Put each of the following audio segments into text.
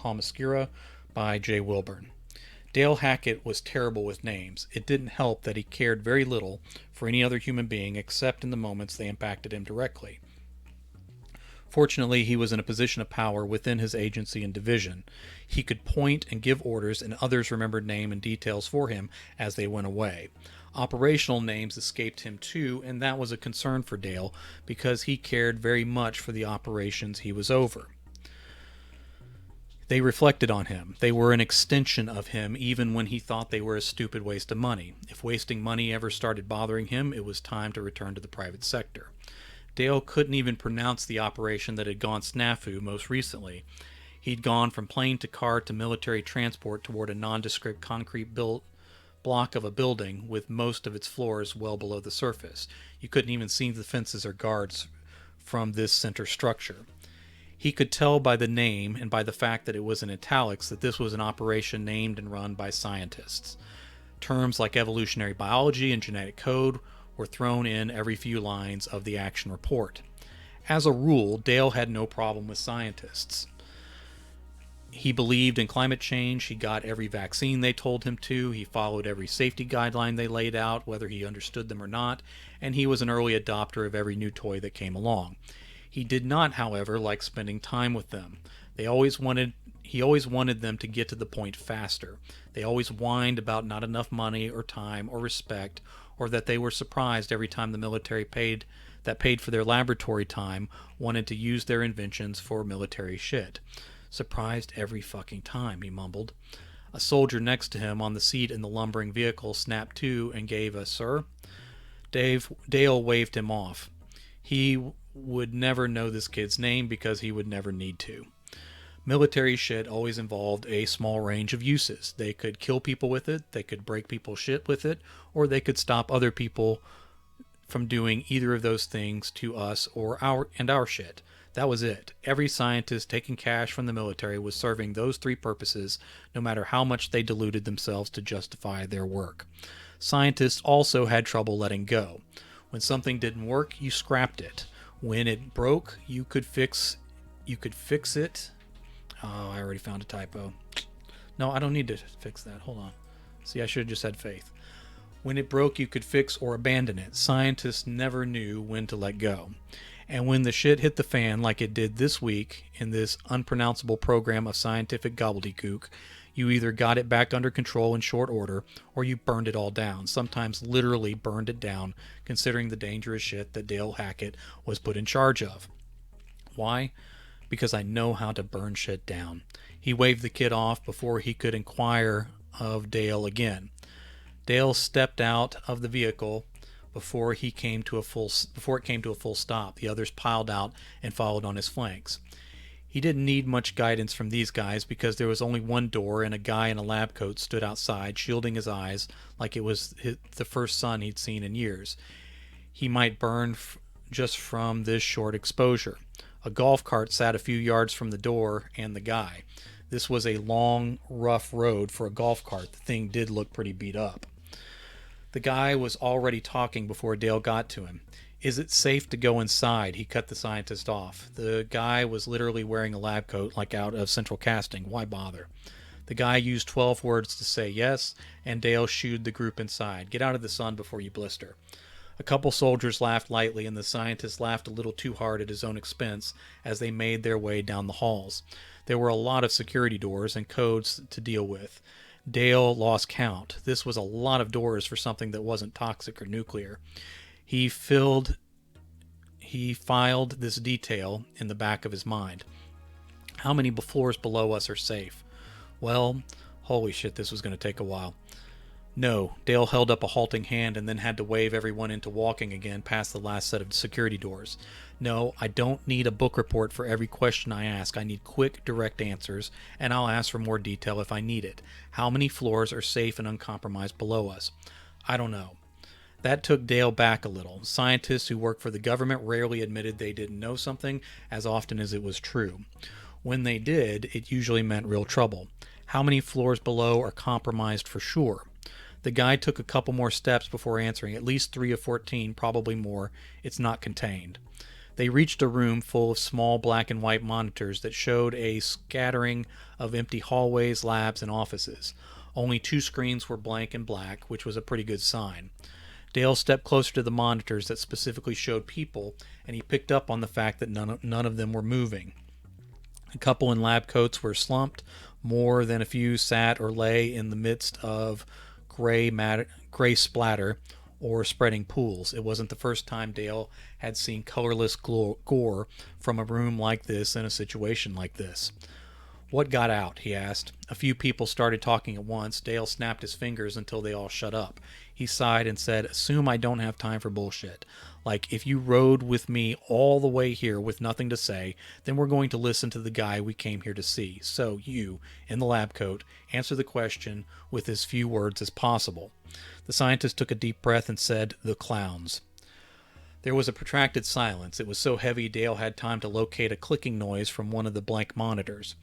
Homoscurra by Jay Wilburn. Dale Hackett was terrible with names. It didn't help that he cared very little for any other human being except in the moments they impacted him directly. Fortunately, he was in a position of power within his agency and division. He could point and give orders, and others remembered name and details for him as they went away. Operational names escaped him too, and that was a concern for Dale because he cared very much for the operations he was over. They reflected on him. They were an extension of him even when he thought they were a stupid waste of money. If wasting money ever started bothering him, it was time to return to the private sector. Dale couldn't even pronounce the operation that had gone snafu most recently. He'd gone from plane to car to military transport toward a nondescript concrete built block of a building with most of its floors well below the surface. You couldn't even see the fences or guards from this center structure. He could tell by the name and by the fact that it was in italics that this was an operation named and run by scientists. Terms like evolutionary biology and genetic code were thrown in every few lines of the action report. As a rule, Dale had no problem with scientists. He believed in climate change, he got every vaccine they told him to, he followed every safety guideline they laid out, whether he understood them or not, and he was an early adopter of every new toy that came along. He did not, however, like spending time with them. He always wanted them to get to the point faster. They always whined about not enough money or time or respect, or that they were surprised every time the military paid for their laboratory time wanted to use their inventions for military shit. Surprised every fucking time, he mumbled. A soldier next to him on the seat in the lumbering vehicle snapped to and gave a "Sir?" Dale waved him off. He would never know this kid's name because he would never need to. Military shit always involved a small range of uses. They could kill people with it, they could break people's shit with it, or they could stop other people from doing either of those things to us or our shit. That was it. Every scientist taking cash from the military was serving those three purposes, no matter how much they diluted themselves to justify their work. Scientists also had trouble letting go. When something didn't work, you scrapped it. When it broke, you could fix it. Oh, I already found a typo. No, I don't need to fix that. Hold on. See, I should have just had faith. When it broke, you could fix or abandon it. Scientists never knew when to let go. And when the shit hit the fan like it did this week in this unpronounceable program of scientific gobbledygook, you either got it back under control in short order or you burned it all down, sometimes literally burned it down, considering the dangerous shit that Dale Hackett was put in charge of. Why? Because I know how to burn shit down. He waved the kid off before he could inquire of Dale again. Dale stepped out of the vehicle before it came to a full stop. The others piled out and followed on his flanks. He didn't need much guidance from these guys because there was only one door and a guy in a lab coat stood outside, shielding his eyes like it was the first sun he'd seen in years. He might burn just from this short exposure. A golf cart sat a few yards from the door and the guy. This was a long, rough road for a golf cart. The thing did look pretty beat up. The guy was already talking before Dale got to him. "Is it safe to go inside?" He cut the scientist off. The guy was literally wearing a lab coat like out of central casting. Why bother? The guy used 12 words to say yes, and Dale shooed the group inside. "Get out of the sun before you blister." A couple soldiers laughed lightly, and the scientist laughed a little too hard at his own expense as they made their way down the halls. There were a lot of security doors and codes to deal with. Dale lost count. This was a lot of doors for something that wasn't toxic or nuclear. He filed this detail in the back of his mind. How many floors below us are safe? Well, holy shit, this was going to take a while. No, Dale held up a halting hand and then had to wave everyone into walking again past the last set of security doors. No, I don't need a book report for every question I ask. I need quick, direct answers, and I'll ask for more detail if I need it. How many floors are safe and uncompromised below us? I don't know. That took Dale back a little. Scientists who work for the government rarely admitted they didn't know something as often as it was true. When they did, it usually meant real trouble. How many floors below are compromised for sure? The guy took a couple more steps before answering. At least 3 of 14, probably more. It's not contained. They reached a room full of small black and white monitors that showed a scattering of empty hallways, labs, and offices. Only 2 screens were blank and black, which was a pretty good sign. Dale stepped closer to the monitors that specifically showed people, and he picked up on the fact that none of them were moving. A couple in lab coats were slumped. More than a few sat or lay in the midst of gray splatter or spreading pools. It wasn't the first time Dale had seen colorless gore from a room like this in a situation like this. "What got out?" he asked. A few people started talking at once. Dale snapped his fingers until they all shut up. He sighed and said, "Assume I don't have time for bullshit. Like, if you rode with me all the way here with nothing to say, then we're going to listen to the guy we came here to see. So you, in the lab coat, answer the question with as few words as possible." The scientist took a deep breath and said, "The clowns." There was a protracted silence. It was so heavy Dale had time to locate a clicking noise from one of the blank monitors.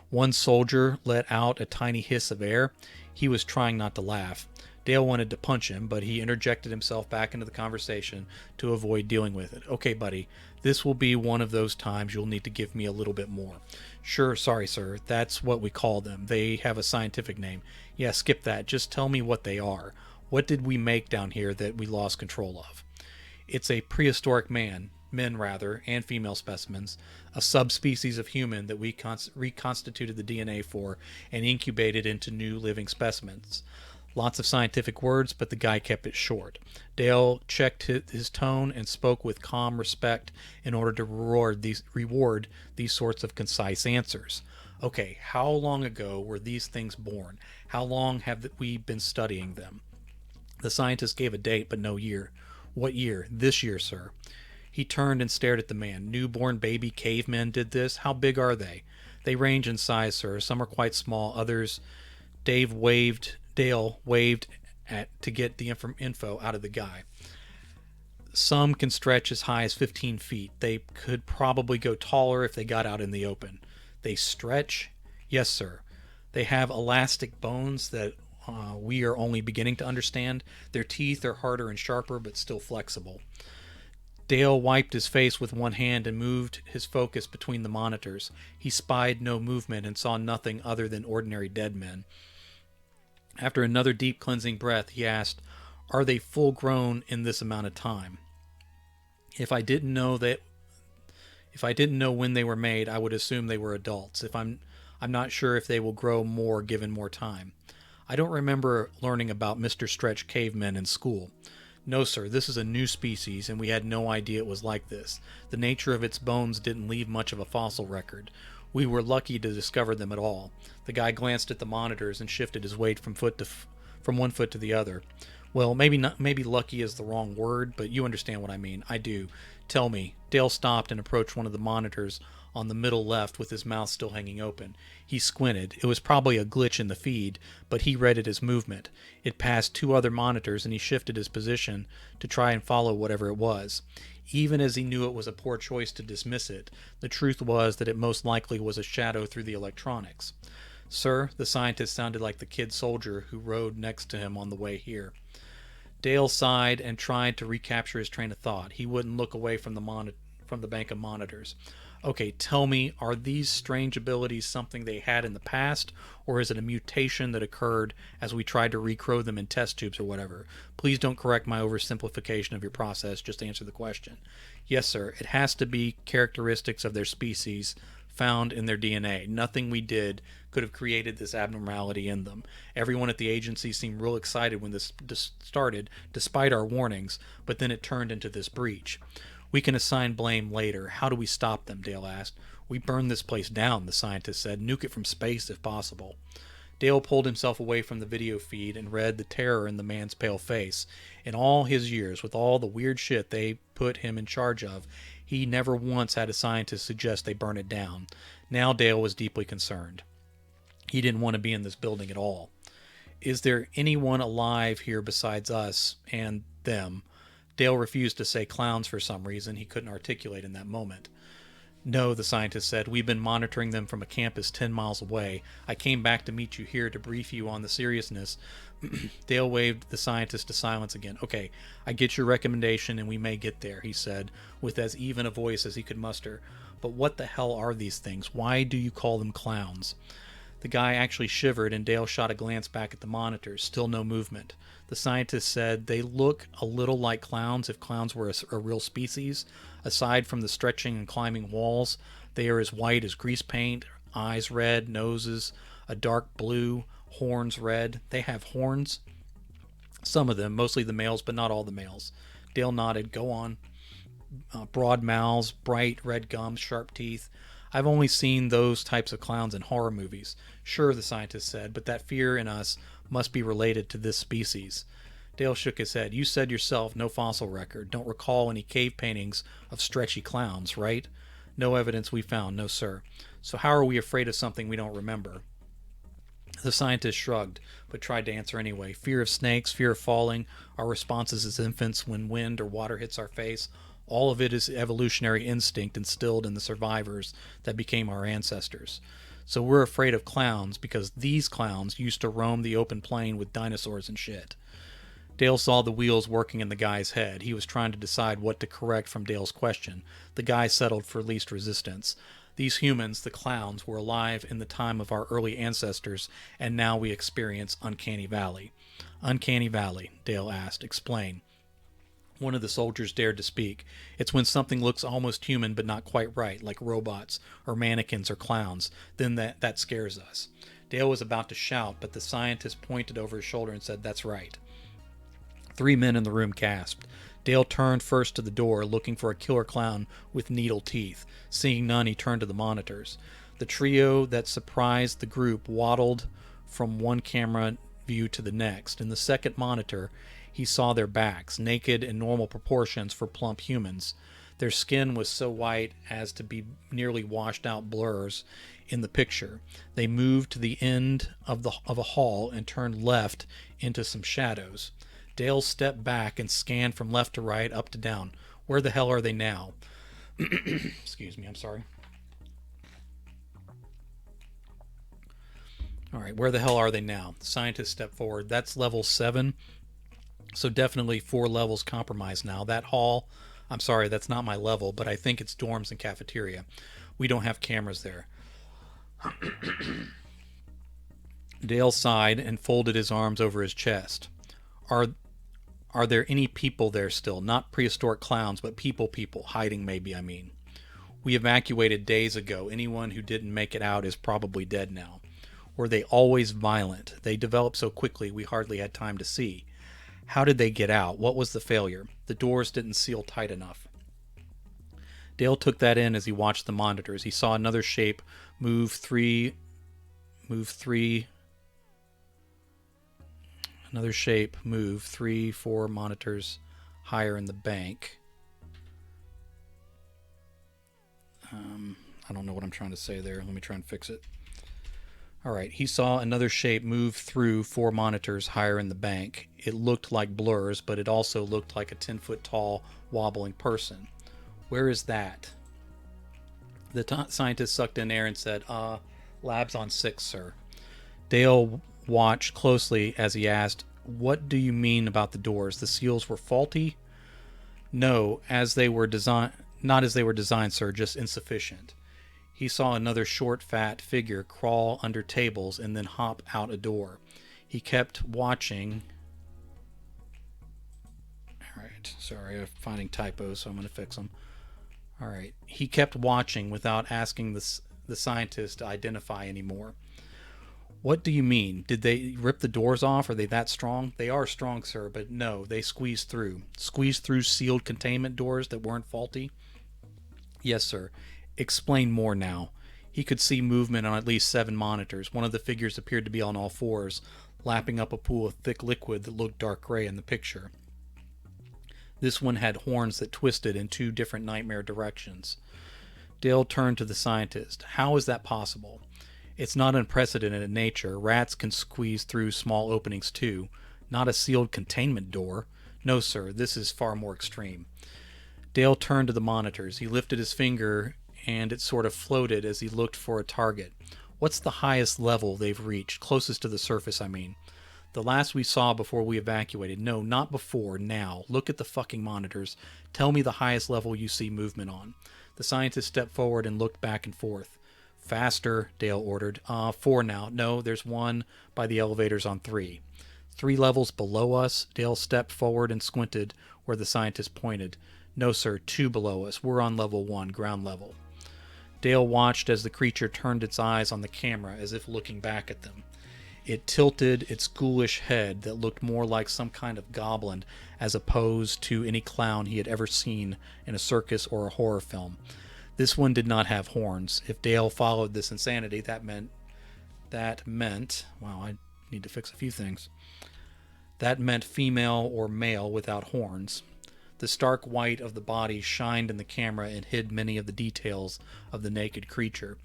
One soldier let out a tiny hiss of air. He was trying not to laugh. Dale wanted to punch him, but he interjected himself back into the conversation to avoid dealing with it. "Okay, buddy, this will be one of those times you'll need to give me a little bit more." "Sure, sorry, sir. That's what we call them. They have a scientific name." "Yeah, skip that. Just tell me what they are. What did we make down here that we lost control of?" "It's a prehistoric men, and female specimens, a subspecies of human that we reconstituted the DNA for and incubated into new living specimens." Lots of scientific words, but the guy kept it short. Dale checked his tone and spoke with calm respect in order to reward these sorts of concise answers. "Okay, how long ago were these things born? How long have we been studying them?" The scientist gave a date, but no year. "What year?" "This year, sir." He turned and stared at the man. "Newborn baby cavemen did this? How big are they?" "They range in size, sir. Some are quite small, others..." Dale waved to get the info out of the guy. "Some can stretch as high as 15 feet. They could probably go taller if they got out in the open." "They stretch?" "Yes, sir. They have elastic bones that we are only beginning to understand. Their teeth are harder and sharper, but still flexible." Dale wiped his face with one hand and moved his focus between the monitors. He spied no movement and saw nothing other than ordinary dead men. After another deep cleansing breath, he asked, "Are they full grown in this amount of time?" If I didn't know when they were made, I would assume they were adults. I'm not sure if they will grow more given more time." "I don't remember learning about Mr. Stretch cavemen in school." "No, sir. This is a new species, and we had no idea it was like this. The nature of its bones didn't leave much of a fossil record. We were lucky to discover them at all." The guy glanced at the monitors and shifted his weight from one foot to the other. "Well, maybe lucky is the wrong word, but you understand what I mean." "I do. Tell me." Dale stopped and approached one of the monitors on the middle left with his mouth still hanging open. He squinted. It was probably a glitch in the feed, but he read it as movement. It passed 2 other monitors, and he shifted his position to try and follow whatever it was. Even as he knew it was a poor choice to dismiss it, the truth was that it most likely was a shadow through the electronics. "Sir," the scientist sounded like the kid soldier who rode next to him on the way here. Dale sighed and tried to recapture his train of thought. He wouldn't look away from the bank of monitors. "Okay, tell me, are these strange abilities something they had in the past, or is it a mutation that occurred as we tried to recrow them in test tubes or whatever? Please don't correct my oversimplification of your process, just answer the question." "Yes, sir. It has to be characteristics of their species found in their DNA. Nothing we did could have created this abnormality in them. Everyone at the agency seemed real excited when this started, despite our warnings, but then it turned into this breach." "We can assign blame later. How do we stop them?" Dale asked. "We burn this place down," the scientist said. "Nuke it from space if possible." Dale pulled himself away from the video feed and read the terror in the man's pale face. In all his years, with all the weird shit they put him in charge of, he never once had a scientist suggest they burn it down. Now Dale was deeply concerned. He didn't want to be in this building at all. "Is there anyone alive here besides us and them?" Dale refused to say clowns for some reason he couldn't articulate in that moment. No, the scientist said. We've been monitoring them from a campus 10 miles away. I came back to meet you here to brief you on the seriousness. Dale waved the scientist to silence again. Okay, I get your recommendation and we may get there, he said, with as even a voice as he could muster. But what the hell are these things? Why do you call them clowns? The guy actually shivered, and Dale shot a glance back at the monitors. Still no movement. The scientist said, they look a little like clowns if clowns were a real species. Aside from the stretching and climbing walls, they are as white as grease paint, eyes red, noses a dark blue, horns red. They have horns? Some of them, mostly the males, but not all the males. Dale nodded. Go on. Broad mouths, bright red gums, sharp teeth. I've only seen those types of clowns in horror movies. Sure, the scientist said, but that fear in us must be related to this species. Dale shook his head. You said yourself, no fossil record. Don't recall any cave paintings of stretchy clowns, right? No evidence we found, no sir. So how are we afraid of something we don't remember? The scientist shrugged, but tried to answer anyway. Fear of snakes, fear of falling, our responses as infants when wind or water hits our face. All of it is evolutionary instinct instilled in the survivors that became our ancestors. So we're afraid of clowns because these clowns used to roam the open plain with dinosaurs and shit. Dale saw the wheels working in the guy's head. He was trying to decide what to correct from Dale's question. The guy settled for least resistance. These humans, the clowns, were alive in the time of our early ancestors, and now we experience Uncanny Valley. Uncanny Valley, Dale asked. Explain. One of the soldiers dared to speak. It's when something looks almost human but not quite right, like robots or mannequins or clowns. Then that scares us. Dale was about to shout, but the scientist pointed over his shoulder and said, That's right. 3 men in the room gasped. Dale turned first to the door, looking for a killer clown with needle teeth. Seeing none, he turned to the monitors. The trio that surprised the group waddled from one camera view to the next. In the second monitor, he saw their backs, naked in normal proportions for plump humans. Their skin was so white as to be nearly washed out blurs in the picture. They moved to the end of a hall and turned left into some shadows. Dale stepped back and scanned from left to right, up to down. Where the hell are they now? Excuse me, I'm sorry. All right, where the hell are they now? The scientist stepped forward. That's level 7. So definitely 4 levels compromised now. That hall, I'm sorry, that's not my level, but I think it's dorms and cafeteria. We don't have cameras there. Dale sighed and folded his arms over his chest. Are there any people there still? Not prehistoric clowns, but people, hiding maybe, I mean. We evacuated days ago. Anyone who didn't make it out is probably dead now. Were they always violent? They developed so quickly we hardly had time to see. How did they get out? What was the failure? The doors didn't seal tight enough. Dale took that in as he watched the monitors. He saw another shape move three, another shape move 3-4 monitors higher in the bank. I don't know what I'm trying to say there. Let me try and fix it. All right, he saw another shape move through 4 monitors higher in the bank. It looked like blurs, but it also looked like a 10-foot tall, wobbling person. Where is that? The scientist sucked in air and said, lab's on 6, sir. Dale watched closely as he asked, What do you mean about the doors? The seals were faulty? No, not as they were designed, sir, just insufficient. He saw another short, fat figure crawl under tables and then hop out a door. He kept watching. All right, sorry, I'm finding typos, so I'm going to fix them. All right, he kept watching without asking the scientist to identify anymore. What do you mean? Did they rip the doors off? Are they that strong? They are strong, sir, but no, they squeezed through. Squeezed through sealed containment doors that weren't faulty? Yes, sir. Explain more now. He could see movement on at least 7 monitors. One of the figures appeared to be on all 4s, lapping up a pool of thick liquid that looked dark gray in the picture. This one had horns that twisted in 2 different nightmare directions. Dale turned to the scientist. How is that possible? It's not unprecedented in nature. Rats can squeeze through small openings too. Not a sealed containment door. No, sir, this is far more extreme. Dale turned to the monitors. He lifted his finger and it sort of floated as he looked for a target. What's the highest level they've reached? Closest to the surface, I mean. The last we saw before we evacuated. No, not before, now. Look at the fucking monitors. Tell me the highest level you see movement on. The scientist stepped forward and looked back and forth. Faster, Dale ordered. 4 now. No, there's one by the elevators on 3. 3 levels below us. Dale stepped forward and squinted where the scientist pointed. No, sir, 2 below us. We're on level 1, ground level. Dale watched as the creature turned its eyes on the camera as if looking back at them. It tilted its ghoulish head that looked more like some kind of goblin as opposed to any clown he had ever seen in a circus or a horror film. This one did not have horns. If Dale followed this insanity, that meant, wow, I need to fix a few things. That meant female or male without horns. The stark white of the body shined in the camera and hid many of the details of the naked creature.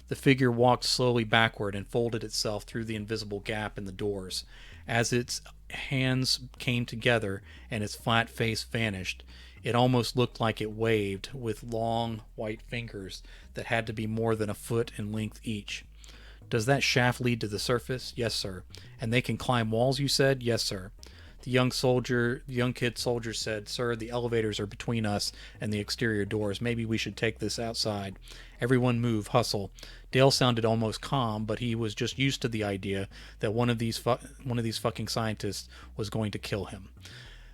The figure walked slowly backward and folded itself through the invisible gap in the doors. As its hands came together and its flat face vanished, it almost looked like it waved with long white fingers that had to be more than a foot in length each. Does that shaft lead to the surface? Yes, sir. And they can climb walls, you said? Yes, sir. The young kid soldier said, Sir, the elevators are between us and the exterior doors. Maybe we should take this outside. Everyone move, hustle. Dale sounded almost calm, but he was just used to the idea that one of these fucking scientists was going to kill him.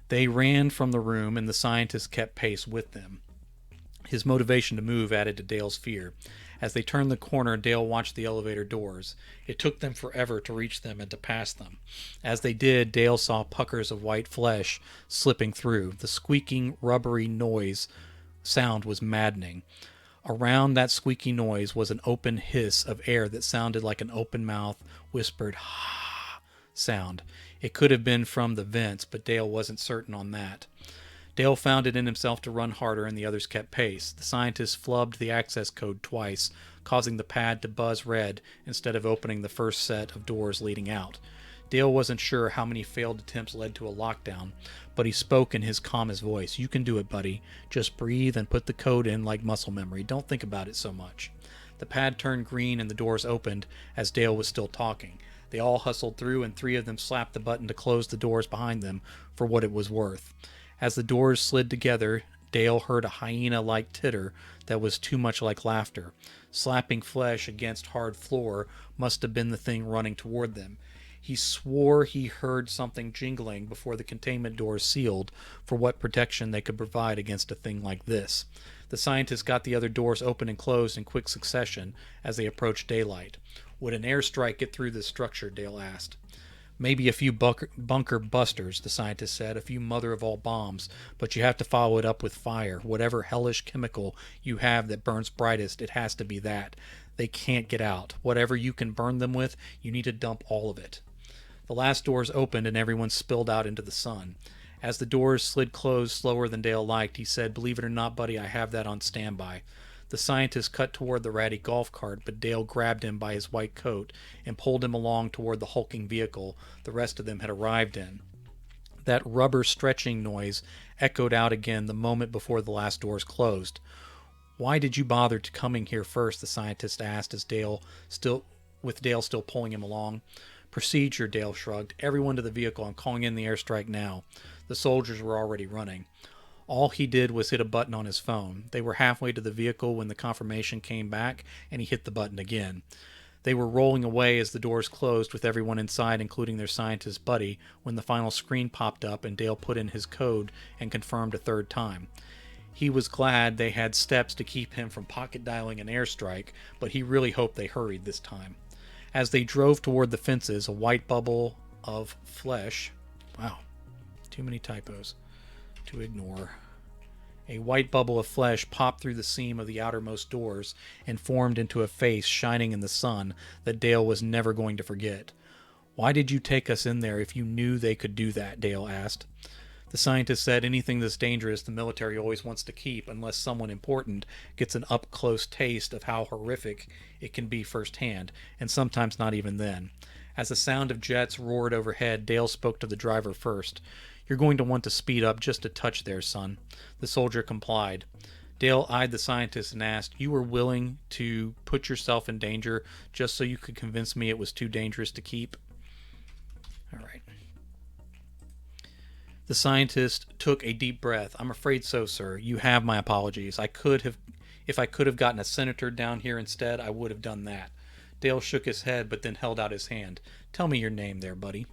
They ran from the room, and the scientist kept pace with them. His motivation to move added to Dale's fear. As they turned the corner, Dale watched the elevator doors. It took them forever to reach them and to pass them. As they did, Dale saw puckers of white flesh slipping through. The squeaking, rubbery sound was maddening. Around that squeaky noise was an open hiss of air that sounded like an open mouth, whispered, ha sound. It could have been from the vents, but Dale wasn't certain on that. Dale found it in himself to run harder, and the others kept pace. The scientist flubbed the access code twice, causing the pad to buzz red instead of opening the first set of doors leading out. Dale wasn't sure how many failed attempts led to a lockdown, but he spoke in his calmest voice. You can do it, buddy. Just breathe and put the code in like muscle memory. Don't think about it so much. The pad turned green and the doors opened as Dale was still talking. They all hustled through, and 3 of them slapped the button to close the doors behind them for what it was worth. As the doors slid together, Dale heard a hyena-like titter that was too much like laughter. Slapping flesh against hard floor must have been the thing running toward them. He swore he heard something jingling before the containment doors sealed for what protection they could provide against a thing like this. The scientists got the other doors open and closed in quick succession as they approached daylight. Would an airstrike get through this structure? Dale asked. Maybe a few bunker busters, the scientist said, a few mother-of-all bombs, but you have to follow it up with fire. Whatever hellish chemical you have that burns brightest, it has to be that. They can't get out. Whatever you can burn them with, you need to dump all of it. The last doors opened and everyone spilled out into the sun. As the doors slid closed slower than Dale liked, he said, Believe it or not, buddy, I have that on standby. The scientist cut toward the ratty golf cart, but Dale grabbed him by his white coat and pulled him along toward the hulking vehicle the rest of them had arrived in. That rubber stretching noise echoed out again the moment before the last doors closed. Why did you bother coming here first? The scientist asked as Dale still pulling him along. Procedure, Dale shrugged. Everyone to the vehicle. I'm calling in the airstrike now. The soldiers were already running. All he did was hit a button on his phone. They were halfway to the vehicle when the confirmation came back, and he hit the button again. They were rolling away as the doors closed with everyone inside, including their scientist buddy, when the final screen popped up and Dale put in his code and confirmed a third time. He was glad they had steps to keep him from pocket dialing an airstrike, but he really hoped they hurried this time. As they drove toward the fences, a white bubble of flesh... Wow, too many typos to ignore. A white bubble of flesh popped through the seam of the outermost doors and formed into a face shining in the sun that Dale was never going to forget. Why did you take us in there if you knew they could do that? Dale asked. The scientist said anything this dangerous the military always wants to keep unless someone important gets an up-close taste of how horrific it can be firsthand, and sometimes not even then. As the sound of jets roared overhead, Dale spoke to the driver first. You're going to want to speed up just a touch there, son. The soldier complied. Dale eyed the scientist and asked, "You were willing to put yourself in danger just so you could convince me it was too dangerous to keep?" All right. The scientist took a deep breath. "I'm afraid so, sir. You have my apologies. If I could have gotten a senator down here instead, I would have done that." Dale shook his head, but then held out his hand. "Tell me your name there, buddy."